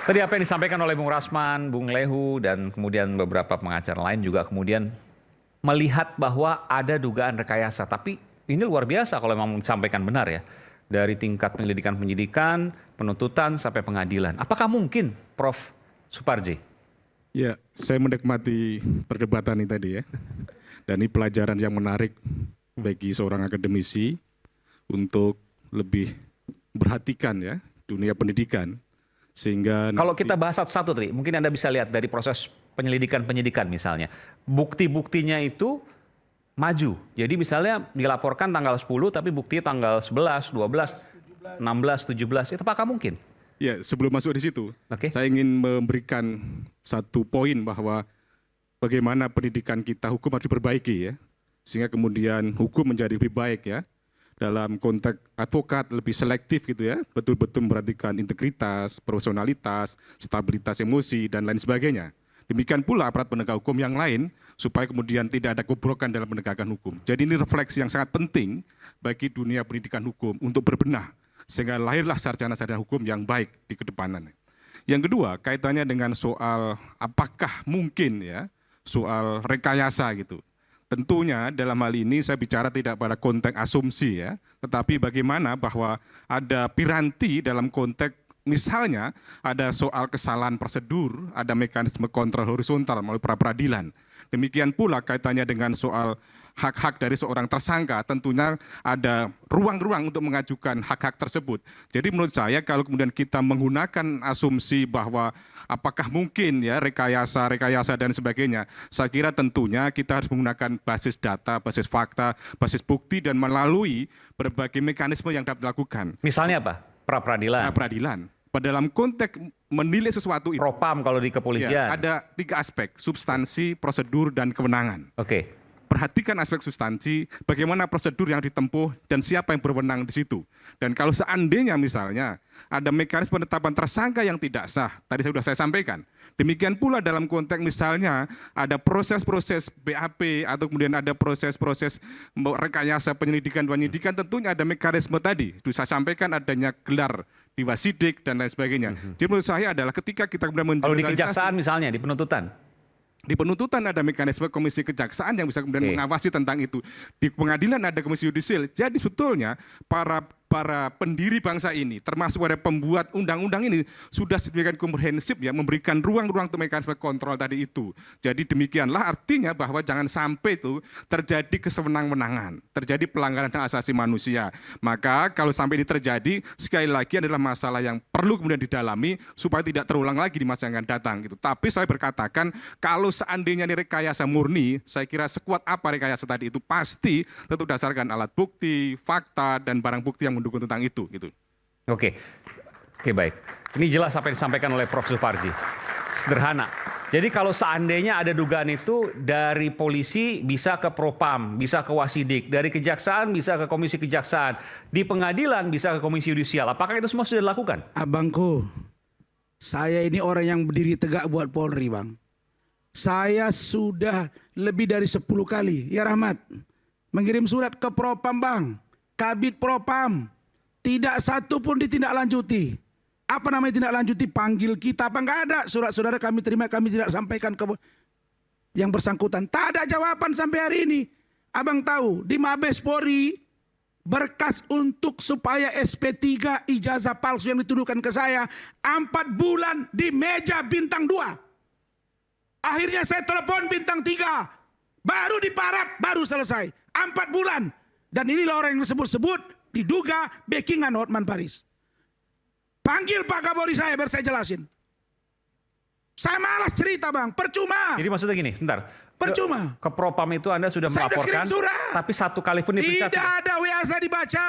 Tadi apa yang disampaikan oleh Bung Rasman, Bung Lehu, dan kemudian beberapa pengacara lain juga kemudian melihat bahwa ada dugaan rekayasa. Tapi ini luar biasa kalau memang disampaikan benar ya. Dari tingkat penyelidikan, penuntutan sampai pengadilan. Apakah mungkin, Prof. Suparji? Ya, saya menikmati perdebatan ini tadi ya. Dan ini pelajaran yang menarik bagi seorang akademisi untuk lebih perhatikan ya dunia pendidikan. Sehingga kalau kita bahas satu-satu tadi, mungkin Anda bisa lihat dari proses penyidikan misalnya. Bukti-buktinya itu maju. Jadi misalnya dilaporkan tanggal 10 tapi buktinya tanggal 11, 12, 16, 17. Itu apakah mungkin? Ya, sebelum masuk di situ, Oke. saya ingin memberikan satu poin bahwa bagaimana pendidikan kita hukum harus diperbaiki ya. Sehingga kemudian hukum menjadi lebih baik ya. Dalam konteks advokat lebih selektif gitu ya, betul-betul memperhatikan integritas, profesionalitas, stabilitas emosi, dan lain sebagainya. Demikian pula aparat penegak hukum yang lain, supaya kemudian tidak ada kebrokan dalam penegakan hukum. Jadi ini refleksi yang sangat penting bagi dunia pendidikan hukum untuk berbenah, sehingga lahirlah sarjana-sarjana hukum yang baik di kedepanan. Yang kedua, kaitannya dengan soal apakah mungkin ya, soal rekayasa gitu. Tentunya dalam hal ini saya bicara tidak pada konteks asumsi ya, tetapi bagaimana bahwa ada piranti dalam konteks misalnya ada soal kesalahan prosedur, ada mekanisme kontrol horizontal melalui pra-peradilan. Demikian pula kaitannya dengan soal hak-hak dari seorang tersangka, tentunya ada ruang-ruang untuk mengajukan hak-hak tersebut. Jadi menurut saya kalau kemudian kita menggunakan asumsi bahwa apakah mungkin ya rekayasa dan sebagainya, saya kira tentunya kita harus menggunakan basis data, basis fakta, basis bukti dan melalui berbagai mekanisme yang dapat dilakukan. Misalnya apa? Pra-peradilan. Pra-peradilan. Dalam konteks menilai sesuatu itu. Propam kalau di kepolisian. Ya, ada 3 aspek, substansi, prosedur, dan kewenangan. Oke. Perhatikan aspek substansi, bagaimana prosedur yang ditempuh dan siapa yang berwenang di situ. Dan kalau seandainya misalnya ada mekanisme penetapan tersangka yang tidak sah, tadi sudah saya sampaikan. Demikian pula dalam konteks misalnya ada proses-proses BAP atau kemudian ada proses-proses rekayasa penyelidikan, tentunya ada mekanisme tadi. Saya sampaikan adanya gelar diwasidik dan lain sebagainya. Jadi menurut saya adalah ketika kita kemudian kalau di kejaksaan misalnya, di penuntutan. Di penuntutan ada mekanisme komisi kejaksaan yang bisa kemudian mengawasi tentang itu. Di pengadilan ada komisi yudisial. Jadi sebetulnya para pendiri bangsa ini, termasuk para pembuat undang-undang ini, sudah sedemikian komprehensif ya, memberikan ruang-ruang untuk mekanisme kontrol tadi itu. Jadi demikianlah artinya bahwa jangan sampai itu terjadi kesewenang-wenangan, terjadi pelanggaran hak asasi manusia. Maka kalau sampai ini terjadi, sekali lagi adalah masalah yang perlu kemudian didalami supaya tidak terulang lagi di masa yang akan datang. Gitu. Tapi saya berkatakan, kalau seandainya ini rekayasa murni, saya kira sekuat apa rekayasa tadi itu pasti tentu dasarkan alat bukti, fakta, dan barang bukti yang mendukung tentang itu. Gitu. Oke, baik. Ini jelas apa yang disampaikan oleh Prof. Suparji. Sederhana. Jadi kalau seandainya ada dugaan itu dari polisi bisa ke Propam, bisa ke Wasidik, dari kejaksaan bisa ke Komisi Kejaksaan, di pengadilan bisa ke Komisi Yudisial. Apakah itu semua sudah dilakukan? Abangku, saya ini orang yang berdiri tegak buat Polri, Bang. Saya sudah lebih dari 10 kali, ya Rahmat, mengirim surat ke Propam, Bang. Kabid Propam, tidak satu pun ditindaklanjuti. Apa namanya tindaklanjuti? Panggil kita apa? Enggak ada. Surat-saudara kami terima, kami tidak sampaikan ke yang bersangkutan. Tak ada jawaban sampai hari ini. Abang tahu, di Mabes Polri, berkas untuk supaya SP3 ijazah palsu yang dituduhkan ke saya, 4 bulan di meja bintang 2. Akhirnya saya telepon bintang 3. Baru diparap, baru selesai. 4 bulan. Dan inilah orang yang disebut-sebut diduga backingan Hotman Paris. Panggil Pak Kapolri saya biar saya jelasin. Saya malas cerita, Bang. Percuma. Jadi maksudnya gini, bentar. Percuma. Ke Propam itu Anda sudah Saya melaporkan, tapi satu kali pun diperiksa. Tidak ada WA saya dibaca.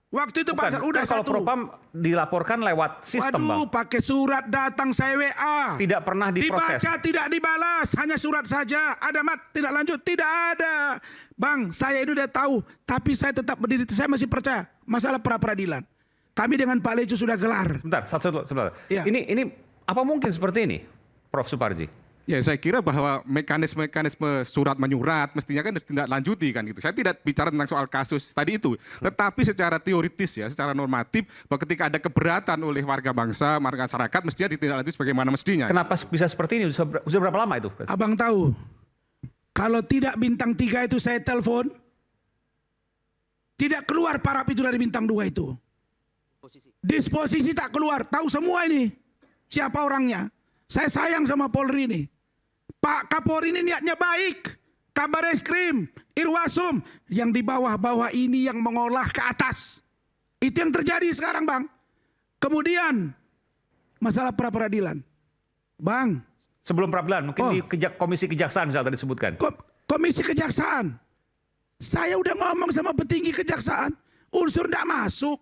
Waktu itu pasal udah kalau satu. Propam dilaporkan lewat sistem, Bang. Pakai surat datang saya WA. Tidak pernah diproses. Dibaca, tidak dibalas, hanya surat saja. Ada mat, tidak lanjut, tidak ada. Bang, saya itu udah tahu, tapi saya tetap berdiri, saya masih percaya masalah pra-peradilan. Kami dengan Pak Lejo sudah gelar. Bentar, sebentar. Ya. Ini apa mungkin seperti ini, Prof. Suparji? Ya, saya kira bahwa mekanisme surat menyurat mestinya kan ditindaklanjuti kan gitu. Saya tidak bicara tentang soal kasus tadi itu, tetapi secara teoritis ya, secara normatif, bahwa ketika ada keberatan oleh warga bangsa, masyarakat mestinya ditindaklanjuti sebagaimana mestinya. Kenapa bisa seperti ini? Sudah berapa lama itu? Abang tahu, kalau tidak bintang 3 itu saya telepon, tidak keluar parap itu dari bintang 2 itu. Disposisi tak keluar, tahu semua ini siapa orangnya. Saya sayang sama Polri ini. Pak Kapolri ini niatnya baik. Kabar Eskrim, Irwasum, yang di bawah-bawah ini yang mengolah ke atas. Itu yang terjadi sekarang, Bang. Kemudian masalah pra-peradilan. Bang. Sebelum peradilan, mungkin di Komisi Kejaksaan misalnya tadi disebutkan. Komisi Kejaksaan. Saya udah ngomong sama petinggi Kejaksaan, unsur tidak masuk.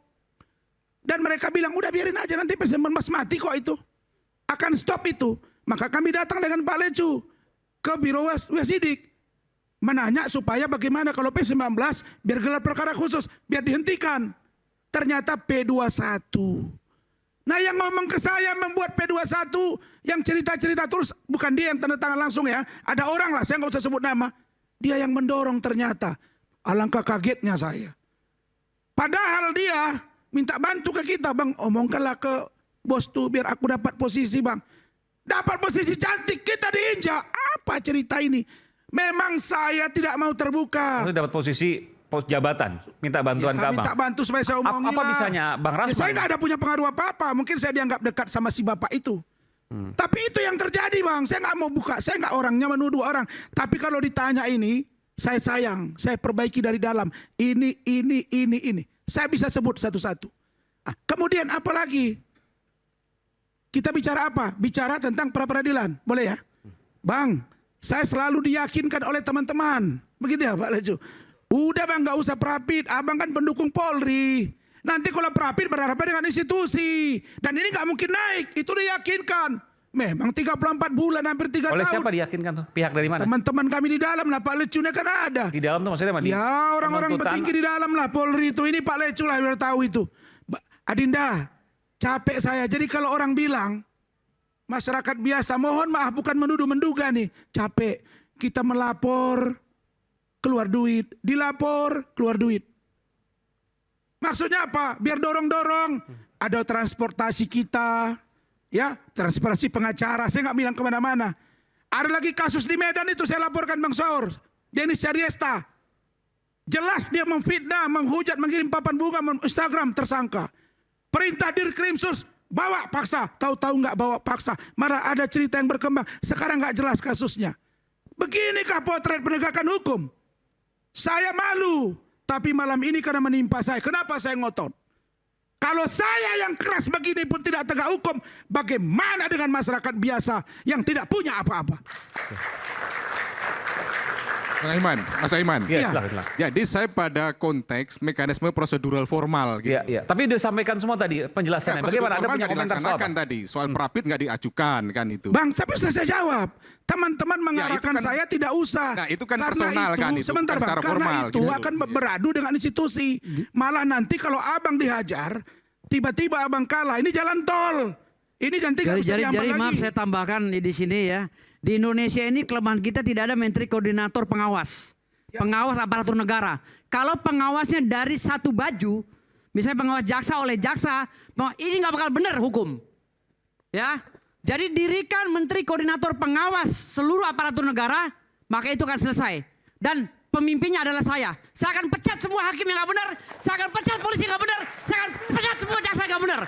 Dan mereka bilang, udah biarin aja nanti Presiden Mas mati kok itu. Akan stop itu. Maka kami datang dengan Pak Lecu ke Biro Wasidik. Menanya supaya bagaimana kalau P19 biar gelar perkara khusus, biar dihentikan. Ternyata P21. Nah yang ngomong ke saya membuat P21, yang cerita-cerita terus, bukan dia yang tanda tangan langsung ya. Ada orang lah, saya nggak usah sebut nama. Dia yang mendorong ternyata. Alangkah kagetnya saya. Padahal dia minta bantu ke kita, Bang. Omongkanlah ke bos tuh biar aku dapat posisi, Bang. Dapat posisi cantik, kita diinjak. Apa cerita ini? Memang saya tidak mau terbuka. Maksudnya dapat posisi jabatan, minta bantuan ke Abang. Minta bantu supaya saya omongin Apa lah. bisanya Bang Rasman? Ya, saya nggak ada punya pengaruh apa-apa. Mungkin saya dianggap dekat sama si bapak itu. Tapi itu yang terjadi, Bang. Saya nggak mau buka. Saya nggak orangnya menuduh orang. Tapi kalau ditanya ini, saya sayang. Saya perbaiki dari dalam. Ini. Saya bisa sebut satu-satu. Kemudian apa lagi? Kita bicara apa? Bicara tentang pra-peradilan. Boleh ya? Bang, saya selalu diyakinkan oleh teman-teman. Begitu ya Pak Lecu? Udah Bang, gak usah Prapit. Abang kan pendukung Polri. Nanti kalau Prapit berhadapan dengan institusi. Dan ini gak mungkin naik. Itu diyakinkan. Memang 34 bulan, hampir 3 tahun. Oleh siapa diyakinkan tuh? Pihak dari mana? Teman-teman kami di dalam lah. Pak Lecu kan ada. Di dalam tuh maksudnya mana? Ya orang-orang petinggi di dalam lah. Polri itu. Ini Pak Lecu lah biar tahu itu. Adinda, capek saya. Jadi kalau orang bilang masyarakat biasa, mohon maaf bukan menuduh menduga nih. Capek. Kita melapor keluar duit, dilapor keluar duit. Maksudnya apa? Biar dorong-dorong. Ada transportasi kita, ya transportasi pengacara. Saya nggak bilang kemana-mana. Ada lagi kasus di Medan itu saya laporkan Bang Saur, Denis Cariesta. Jelas dia memfitnah, menghujat, mengirim papan bunga, Instagram tersangka. Perintah Dirkrimsus bawa paksa, tahu-tahu nggak bawa paksa. Malah ada cerita yang berkembang. Sekarang nggak jelas kasusnya. Beginikah potret penegakan hukum? Saya malu, tapi malam ini karena menimpa saya. Kenapa saya ngotot? Kalau saya yang keras begini pun tidak tegak hukum, bagaimana dengan masyarakat biasa yang tidak punya apa-apa? Mas Aiman. Iya, silakan. Jadi saya pada konteks mekanisme prosedural formal. Gitu. Iya. Tapi disampaikan semua tadi penjelasannya. Bagaimana Anda punya komentar soal apa? Tadi soal Prapit nggak diajukan kan itu. Bang, tapi sudah saya jawab. Teman-teman mengarahkan kan, saya tidak usah. Nah itu kan karena personal itu, kan itu. Sebentar kan Bang, karena formal, itu gitu. akan beradu dengan institusi. Malah nanti kalau abang dihajar, tiba-tiba abang kalah. Ini jalan tol. Ini nanti nggak bisa diambil lagi. Maaf saya tambahkan di sini ya. Di Indonesia ini kelemahan kita tidak ada menteri koordinator pengawas. Pengawas aparatur negara. Kalau pengawasnya dari satu baju, misalnya pengawas jaksa oleh jaksa, ini nggak bakal benar hukum. Ya, jadi dirikan menteri koordinator pengawas seluruh aparatur negara, maka itu akan selesai. Dan pemimpinnya adalah saya. Saya akan pecat semua hakim yang nggak benar, saya akan pecat polisi yang nggak benar, saya akan pecat semua jaksa yang nggak benar.